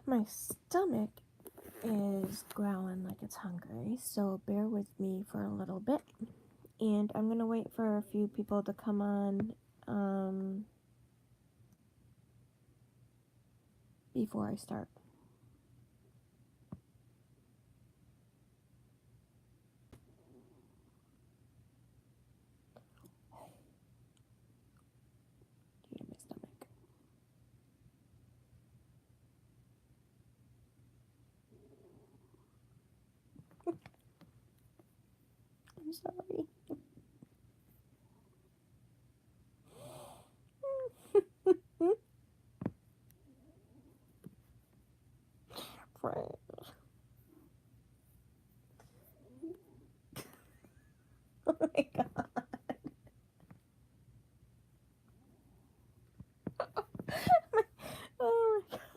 My stomach is growling like it's hungry, so bear with me for a little bit. And I'm gonna wait for a few people to come on before I start. Due to my stomach. I'm sorry. Frank. Oh my god. Oh my god.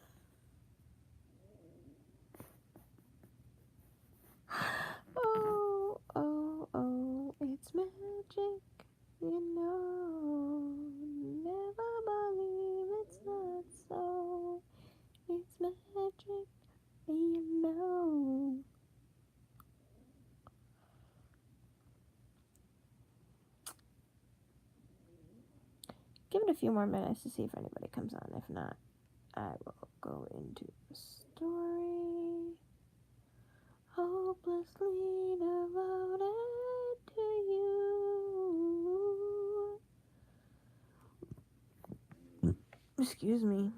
Oh, it's magic, you know. Never believe it's not so. It's magic, you know. Give it a few more minutes to see if anybody comes on. If not, I will go into the story. Hopelessly devoted to you. Excuse me.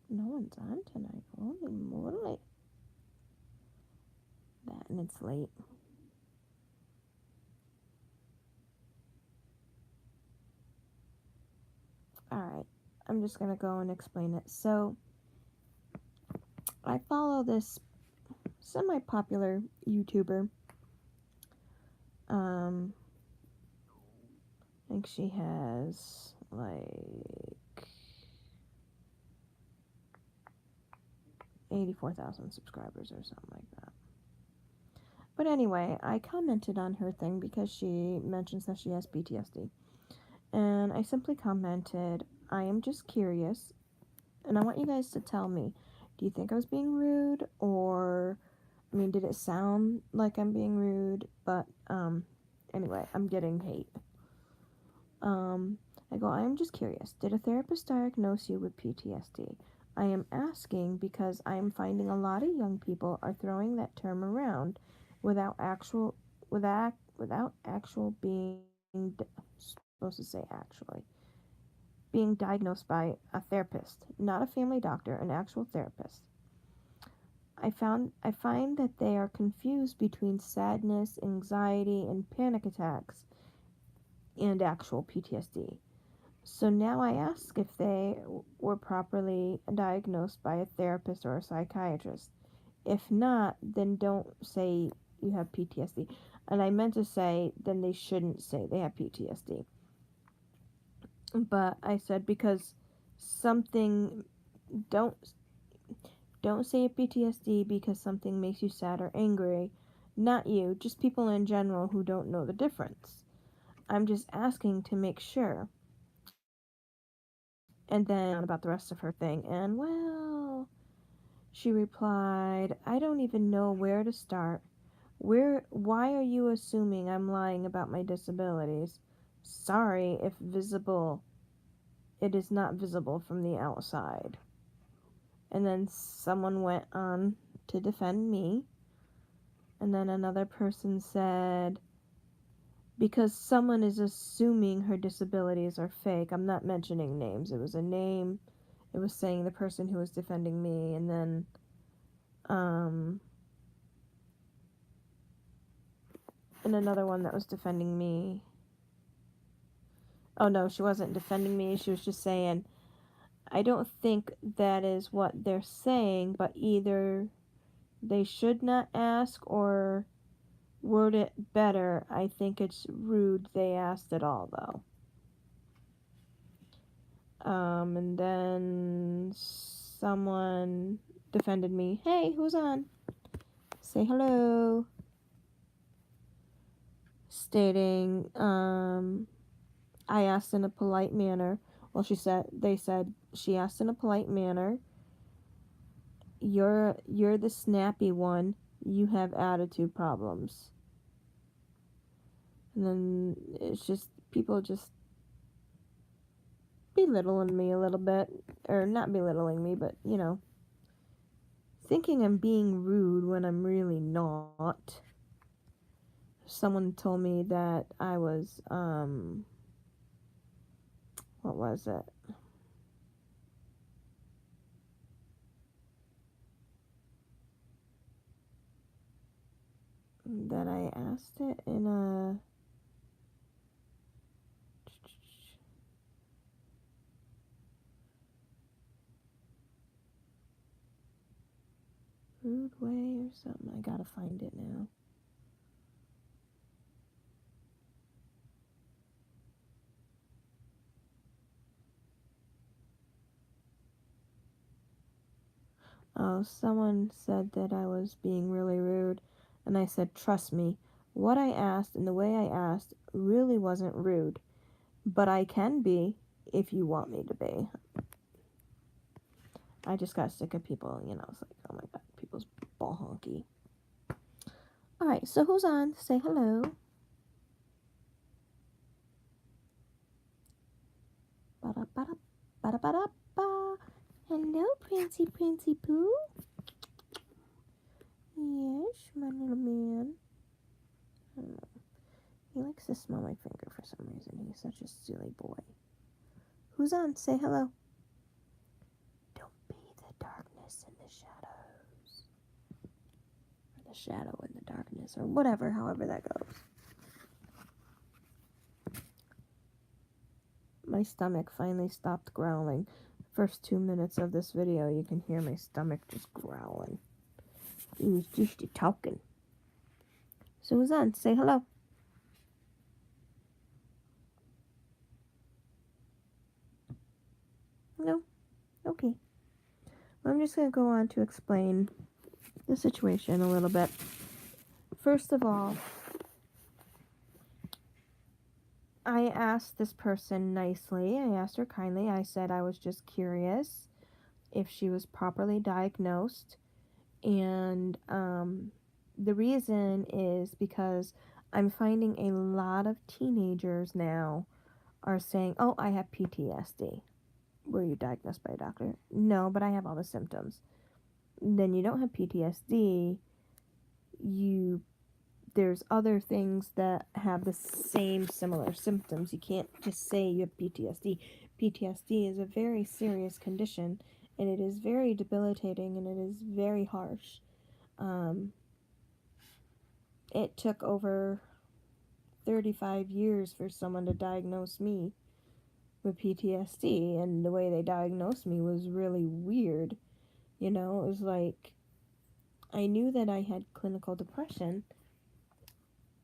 No one's on tonight. Holy moly. That and it's late. Alright, I'm just gonna go and explain it. So, I follow this semi-popular YouTuber. I think she has like 84,000 subscribers or something like that. But anyway, I commented on her thing because she mentions that she has PTSD. And I simply commented, I am just curious, and I want you guys to tell me, do you think I was being rude, or, I mean, did it sound like I'm being rude? But, anyway, I'm getting hate. I go, I am just curious, did a therapist diagnose you with PTSD? I am asking because I am finding a lot of young people are throwing that term around without actual being supposed to say actually being diagnosed by a therapist, not a family doctor, an actual therapist. I find that they are confused between sadness, anxiety, and panic attacks and actual PTSD. So now I ask if they were properly diagnosed by a therapist or a psychiatrist. If not, then don't say you have PTSD. And I meant to say, then they shouldn't say they have PTSD. But I said because something, don't say PTSD because something makes you sad or angry. Not you, just people in general who don't know the difference. I'm just asking to make sure. And then about the rest of her thing, and well, she replied, I don't even know where to start. Why are you assuming I'm lying about my disabilities? Sorry if visible, it is not visible from the outside. And then someone went on to defend me. And then another person said, because someone is assuming her disabilities are fake. I'm not mentioning names. It was a name. It was saying the person who was defending me. And then, and another one that was defending me Oh no, she wasn't defending me. She was just saying, I don't think that is what they're saying, but either they should not ask or word it better. I think it's rude they asked at all, though. And then someone defended me. Hey, who's on? Say hello. Stating, I asked in a polite manner. Well, they said, she asked in a polite manner. You're the snappy one. You have attitude problems. And then it's just, people just belittling me a little bit. Or not belittling me, but, thinking I'm being rude when I'm really not. Someone told me that I was, what was it? That I asked it in a rude way or something. I gotta find it now. Oh, someone said that I was being really rude, and I said, trust me, what I asked and the way I asked really wasn't rude, but I can be if you want me to be. I just got sick of people, it's like, oh my god, people's ball honky. Alright, so who's on? Say hello. Ba-da-ba-da, ba-da-ba-da-ba. Hello, Princy Poo. Yes, my little man. He likes to smell my finger for some reason. He's such a silly boy. Who's on? Say hello. Don't be the darkness in the shadows. Or the shadow in the darkness. Or whatever, however that goes. My stomach finally stopped growling. First 2 minutes of this video, you can hear my stomach just growling. He was just talking. So who's on? Say hello. No? Okay. I'm just going to go on to explain the situation a little bit. First of all, I asked this person nicely. I asked her kindly. I said I was just curious if she was properly diagnosed. And the reason is because I'm finding a lot of teenagers now are saying, oh, I have PTSD. Were you diagnosed by a doctor? No, but I have all the symptoms. Then you don't have PTSD. There's other things that have the same similar symptoms. You can't just say you have PTSD. PTSD is a very serious condition, and it is very debilitating, and it is very harsh. It took over 35 years for someone to diagnose me with PTSD, and the way they diagnosed me was really weird. It was like, I knew that I had clinical depression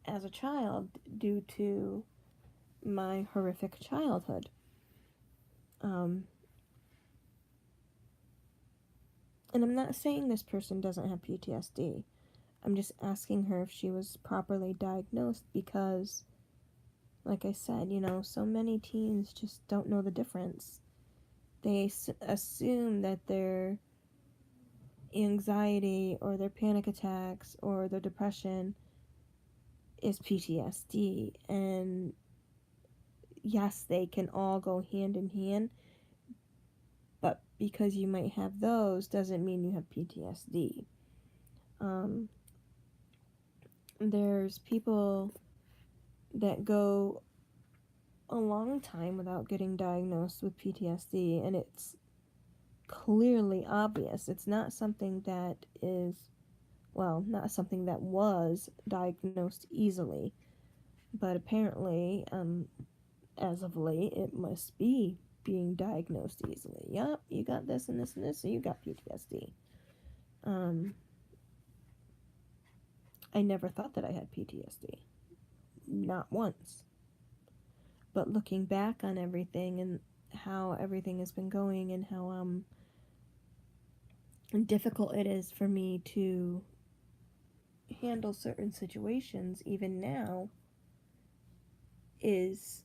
as a child due to my horrific childhood. And I'm not saying this person doesn't have PTSD. I'm just asking her if she was properly diagnosed because, like I said, so many teens just don't know the difference. They assume that their anxiety or their panic attacks or their depression is PTSD. And yes, they can all go hand in hand, but because you might have those doesn't mean you have PTSD. There's people that go a long time without getting diagnosed with PTSD, and it's clearly obvious. It's not something that not something that was diagnosed easily, but apparently, as of late, it must be being diagnosed easily. Yup, you got this and this and this, so you got PTSD. I never thought that I had PTSD. Not once. But looking back on everything and how everything has been going and how difficult it is for me to handle certain situations even now, it's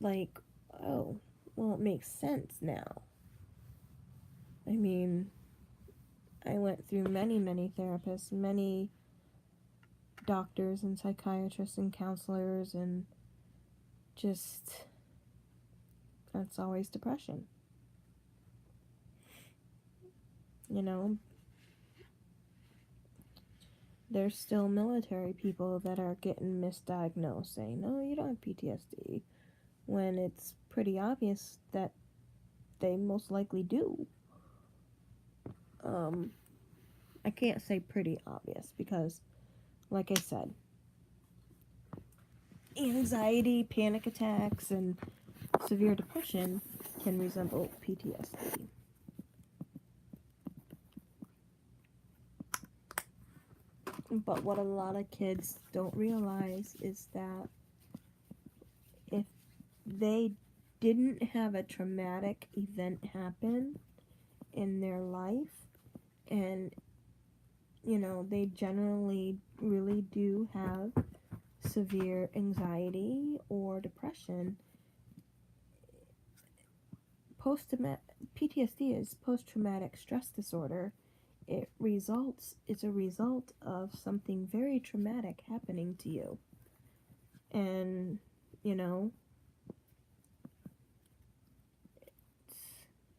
like, oh, well, it makes sense now. I mean, I went through many therapists, many doctors and psychiatrists and counselors, and just, that's always depression. You know, there's still military people that are getting misdiagnosed, saying, no, you don't have PTSD, when it's pretty obvious that they most likely do. I can't say pretty obvious because, like I said, anxiety, panic attacks, and severe depression can resemble PTSD. But what a lot of kids don't realize is that if they didn't have a traumatic event happen in their life, and they generally really do have severe anxiety or depression. PTSD is post-traumatic stress disorder. It's a result of something very traumatic happening to you. And,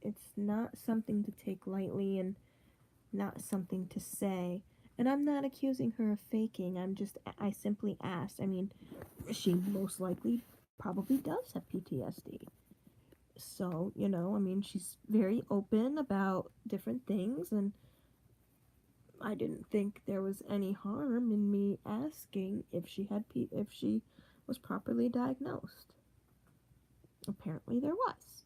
it's not something to take lightly and not something to say. And I'm not accusing her of faking. I simply asked. I mean, she most likely probably does have PTSD. So, she's very open about different things, and I didn't think there was any harm in me asking if she was properly diagnosed. Apparently there was.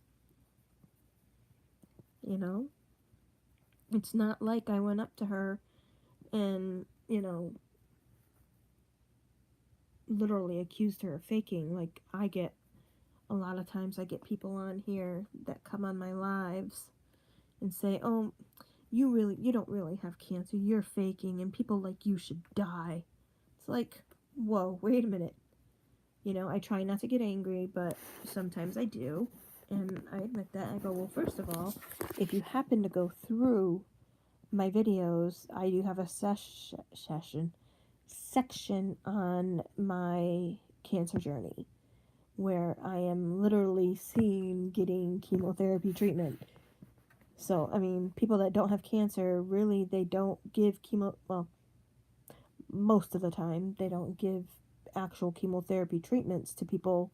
It's not like I went up to her and, literally accused her of faking. Like, a lot of times I get people on here that come on my lives and say, oh, you don't really have cancer, you're faking, and people like you should die. It's like, whoa, wait a minute. I try not to get angry, but sometimes I do. And I admit that. I go, well, first of all, if you happen to go through my videos, I do have a section on my cancer journey where I am literally seen getting chemotherapy treatment. So, I mean, people that don't have cancer, really, they don't give well, most of the time, they don't give actual chemotherapy treatments to people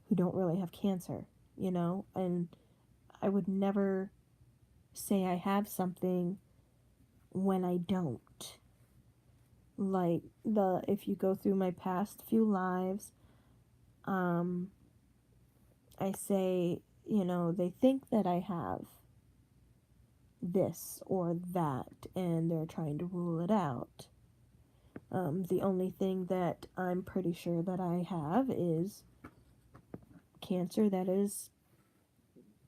who don't really have cancer, and I would never say I have something when I don't. Like, if you go through my past few lives, I say, they think that I have this or that, and they're trying to rule it out. The only thing that I'm pretty sure that I have is cancer that is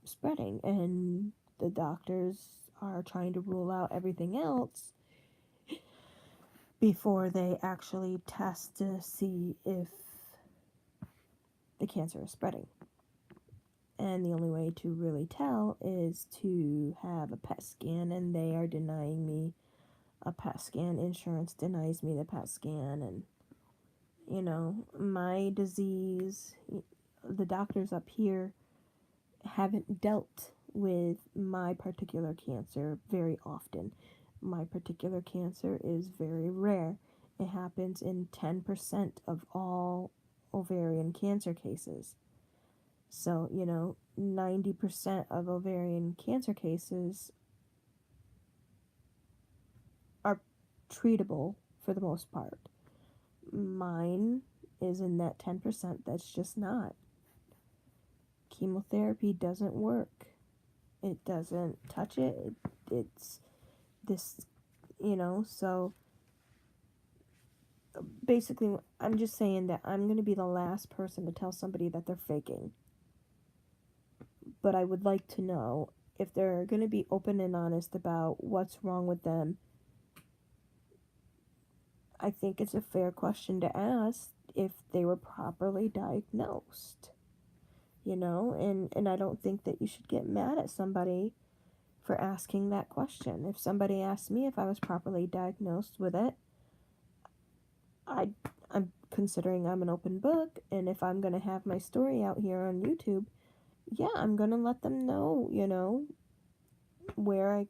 spreading, and the doctors are trying to rule out everything else before they actually test to see if the cancer is spreading. And the only way to really tell is to have a PET scan, and they are denying me a PET scan. Insurance denies me the PET scan, and my disease, the doctors up here haven't dealt with my particular cancer very often. My particular cancer is very rare. It happens in 10% of all ovarian cancer cases. So, 90% of ovarian cancer cases are treatable for the most part. Mine is in that 10% that's just not. Chemotherapy doesn't work. It doesn't touch it. It's this, so basically I'm just saying that I'm going to be the last person to tell somebody that they're faking. But I would like to know if they're going to be open and honest about what's wrong with them. I think it's a fair question to ask if they were properly diagnosed, and I don't think that you should get mad at somebody for asking that question. If somebody asked me if I was properly diagnosed with it, I'm considering I'm an open book, and if I'm going to have my story out here on YouTube, yeah, I'm going to let them know,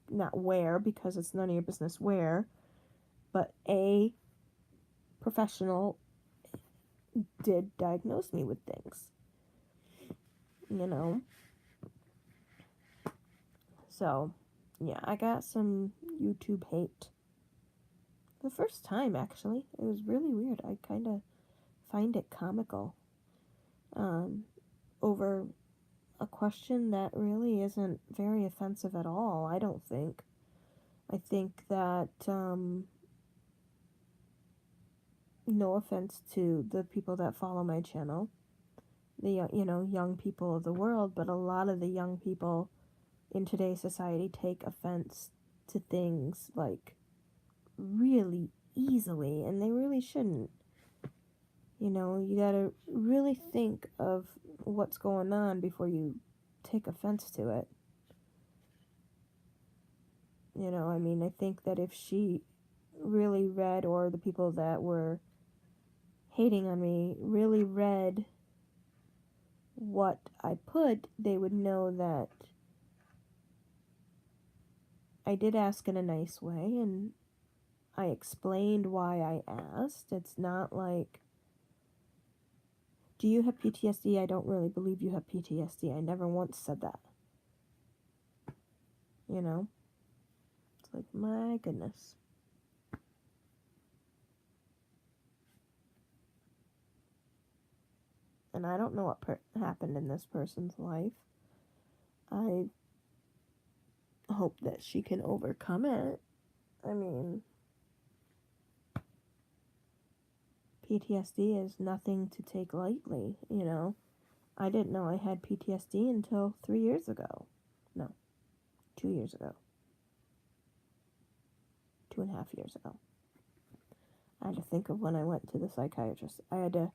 not where, because it's none of your business where, but a professional did diagnose me with things, So, yeah, I got some YouTube hate. The first time, actually. It was really weird. I kind of find it comical. Over a question that really isn't very offensive at all, I don't think. I think that, no offense to the people that follow my channel, the, young people of the world, but a lot of the young people in today's society take offense to things, like, really easily, and they really shouldn't. You gotta really think of what's going on before you take offense to it. I think that if she really read, or the people that were hating on me really read what I put, they would know that I did ask in a nice way, and I explained why I asked. It's not like, do you have PTSD? I don't really believe you have PTSD. I never once said that. It's like, my goodness. And I don't know what happened in this person's life. I hope that she can overcome it. I mean, PTSD is nothing to take lightly, I didn't know I had PTSD until 3 years ago. No, 2 years ago. 2.5 years ago. I had to think of when I went to the psychiatrist. I had to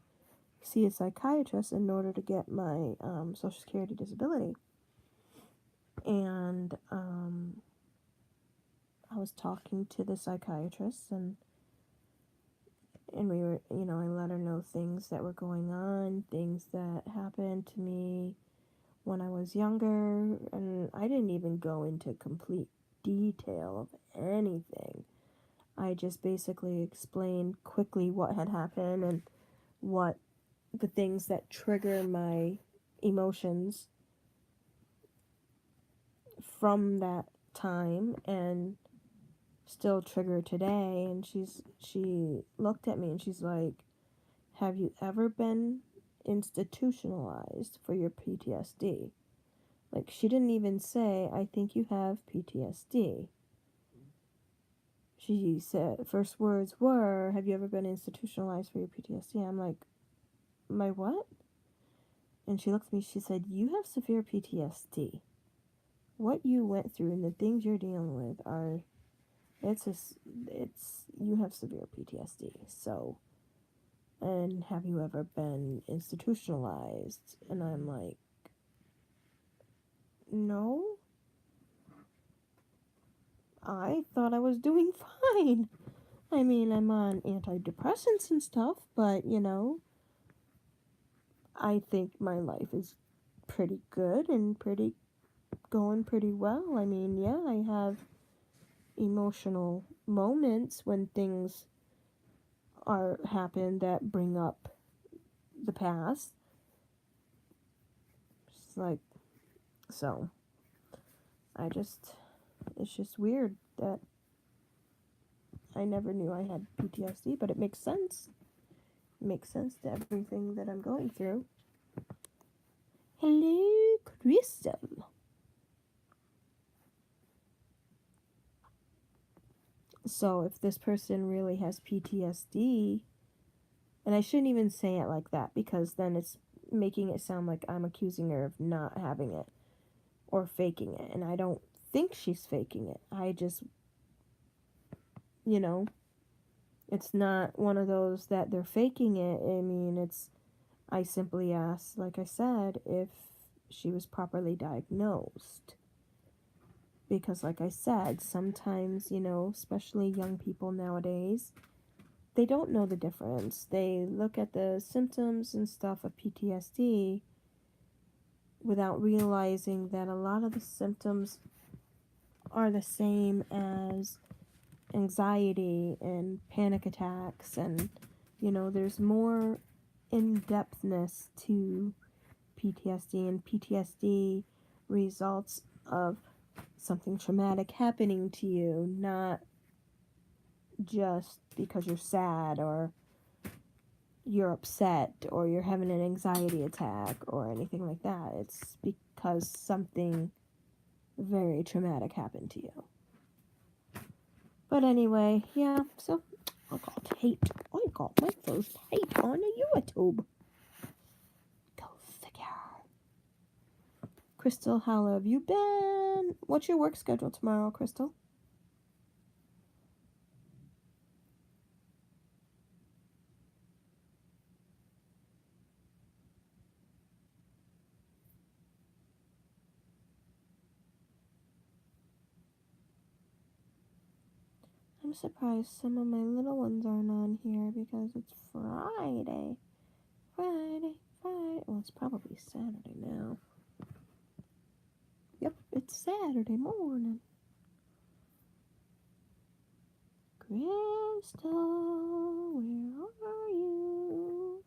see a psychiatrist in order to get my Social Security disability. And I was talking to the psychiatrist, and we were, I let her know things that were going on, things that happened to me when I was younger, and I didn't even go into complete detail of anything. I just basically explained quickly what had happened and what the things that trigger my emotions from that time and still trigger today. And she looked at me and she's like, have you ever been institutionalized for your PTSD? Like, she didn't even say, I think you have PTSD. She said, first words were, have you ever been institutionalized for your PTSD? I'm like, my what? And she looked at me, she said, you have severe PTSD. What you went through and the things you're dealing with are, you have severe PTSD. So, and have you ever been institutionalized? And I'm like, no. I thought I was doing fine. I mean, I'm on antidepressants and stuff, but, I think my life is pretty good and going pretty well. I mean, yeah, I have emotional moments when things happen that bring up the past. It's like, so it's just weird that I never knew I had PTSD, but it makes sense. makes sense to everything that I'm going through. Hello, Crystal. So if this person really has PTSD, and I shouldn't even say it like that because then it's making it sound like I'm accusing her of not having it or faking it, and I don't think she's faking it. I just, you know, it's not one of those that they're faking it. I mean, I simply asked, like I said, if she was properly diagnosed. Because, like I said, sometimes, especially young people nowadays, they don't know the difference. They look at the symptoms and stuff of PTSD without realizing that a lot of the symptoms are the same as anxiety and panic attacks, and there's more in-depthness to PTSD, and PTSD results of something traumatic happening to you, not just because you're sad or you're upset or you're having an anxiety attack or anything like that. It's because something very traumatic happened to you. But anyway, yeah, so I got hate. I got my first hate on a YouTube. Go figure. Crystal, how have you been? What's your work schedule tomorrow, Crystal? I'm surprised some of my little ones aren't on here because it's Friday. Friday. Well, it's probably Saturday now. Yep, it's Saturday morning. Crystal, where are you?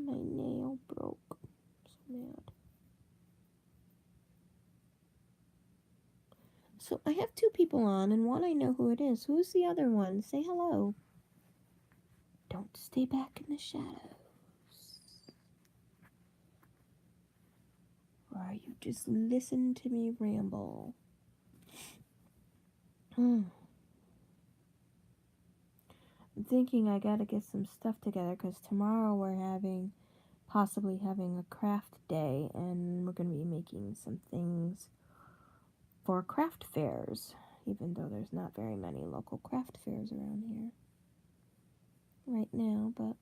My nail broke. So mad. So I have two people on, and one I know who it is. Who's the other one? Say hello. Don't stay back in the shadows. Or you just listen to me ramble. I'm thinking I gotta get some stuff together because tomorrow we're possibly having a craft day, and we're gonna be making some things for craft fairs, even though there's not very many local craft fairs around here right now, but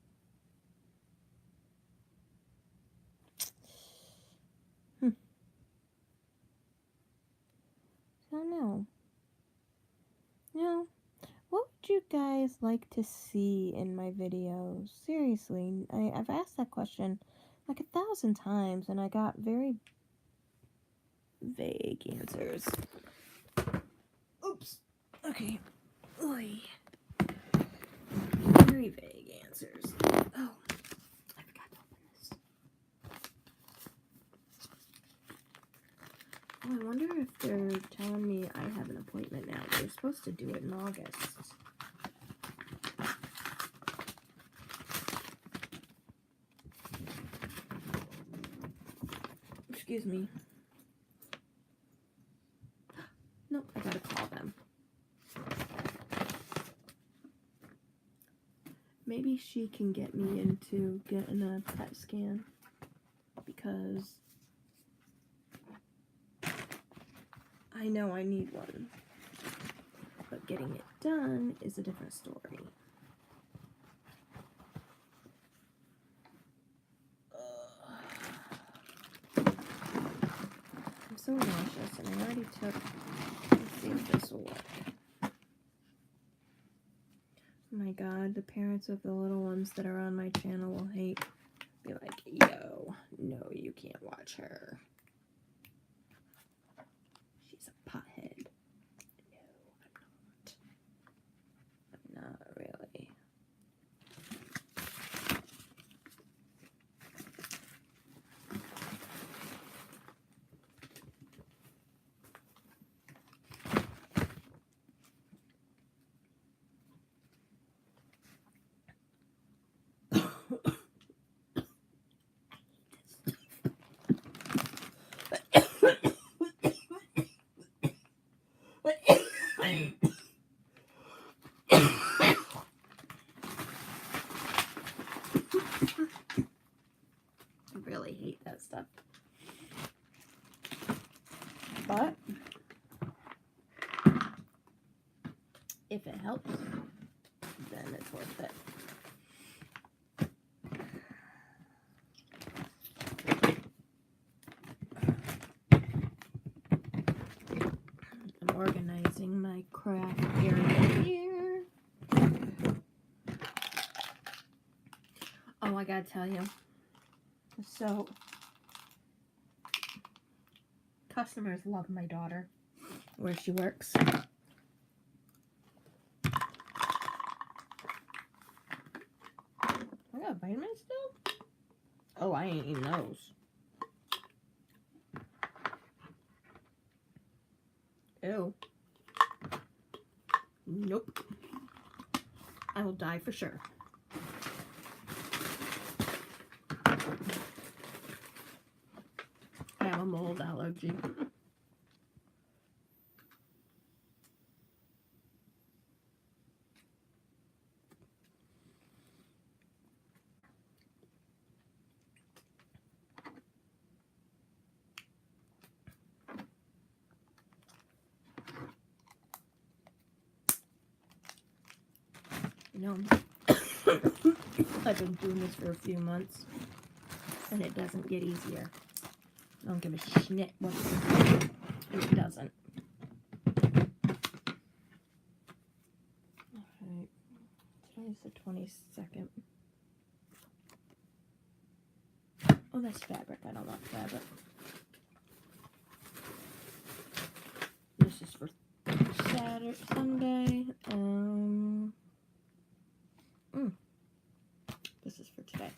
I don't know. What would you guys like to see in my videos? Seriously, I've asked that question like 1,000 times, and I got very vague answers. Oops. Okay. Oy. Very vague answers. Oh, I forgot to open this. Oh, I wonder if they're telling me I have an appointment now. They're supposed to do it in August. Excuse me. Nope, I gotta call them. Maybe she can get me into getting a PET scan, because I know I need one, but getting it done is a different story. I'm so nauseous, and I already took. Let's see if this will work. Oh my god, the parents of the little ones that are on my channel will be like, yo, no, you can't watch her. She's a pothead. No, I'm not. I'm not really. But if it helps, then it's worth it. I'm organizing my craft area here. Oh, I gotta tell you. So, customers love my daughter, where she works. I got vitamins still? Oh, I ain't eating those. Ew. Nope. I will die for sure. I have a mold allergy. No. I've been doing this for a few months, and it doesn't get easier. I don't give a shit what it doesn't. Alright. Today's the 22nd. Oh, that's fabric. I don't want fabric. This is for Sunday. This is for today.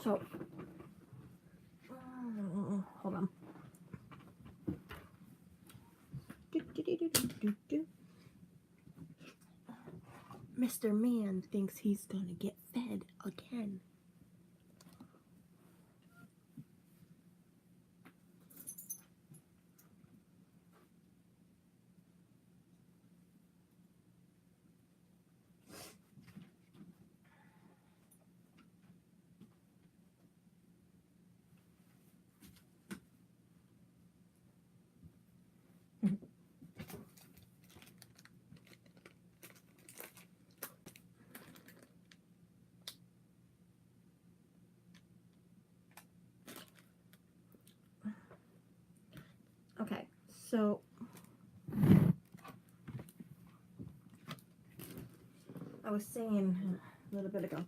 So, hold on. Mr. Man thinks he's gonna get fed again. Okay, so I was saying a little bit ago,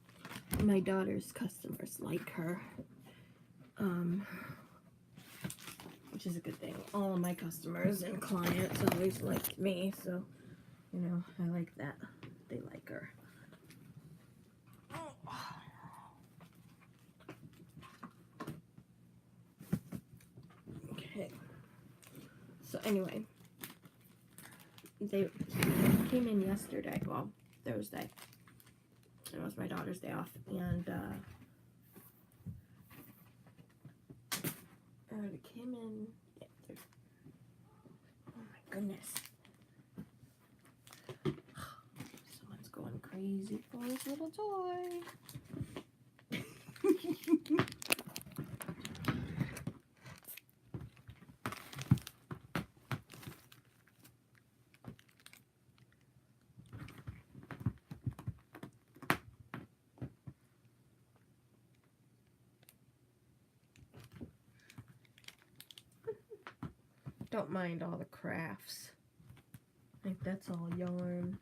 my daughter's customers like her, which is a good thing. All of my customers and clients always like me, so, you know, I like that. They like her. Okay. So anyway, they came in yesterday, well, Thursday. It was my daughter's day off, and they came in. Yeah, oh my goodness. Someone's going crazy for his little toy. Don't mind all the crafts. I think that's all yarn.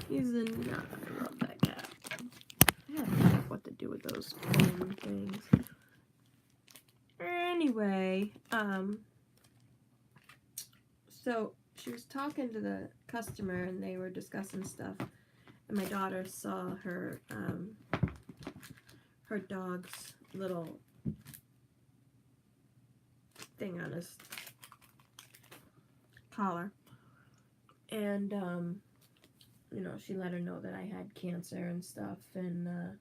He's a nut. I love that cat. I don't know what to do with those phone things. Anyway, so she was talking to the customer and they were discussing stuff, and my daughter saw her her dog's little thing on his collar, and you know, she let her know that I had cancer and stuff, and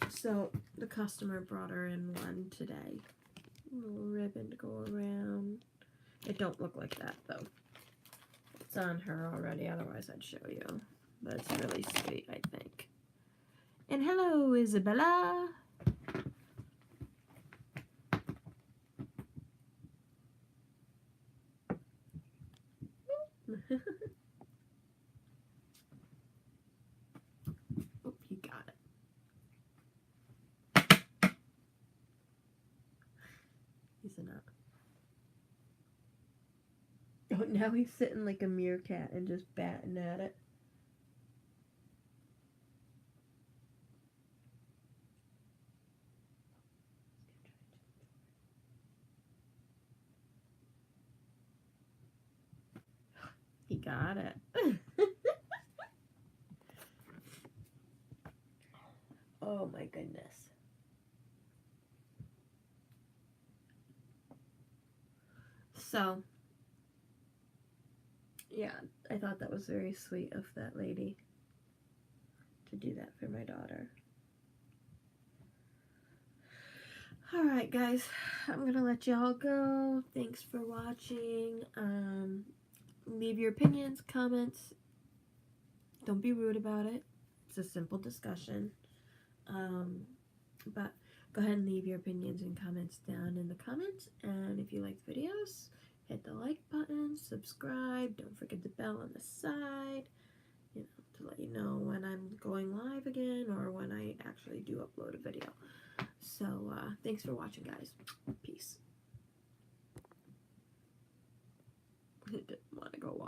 so the customer brought her in one today. Little ribbon to go around. It don't look like that though. It's on her already, otherwise I'd show you. But it's really sweet, I think. And hello, Isabella. Oh, he got it. He's not. Oh, now he's sitting like a meerkat and just batting at it. He got it. Oh my goodness. So, yeah, I thought that was very sweet of that lady to do that for my daughter. Alright guys, I'm gonna let y'all go. Thanks for watching. Leave your opinions, comments. Don't be rude about it. It's a simple discussion. But go ahead and leave your opinions and comments down in the comments. And if you like the videos, hit the like button, subscribe. Don't forget the bell on the side, you know, to let you know when I'm going live again or when I actually do upload a video. So thanks for watching, guys. Peace. Didn't want to go off.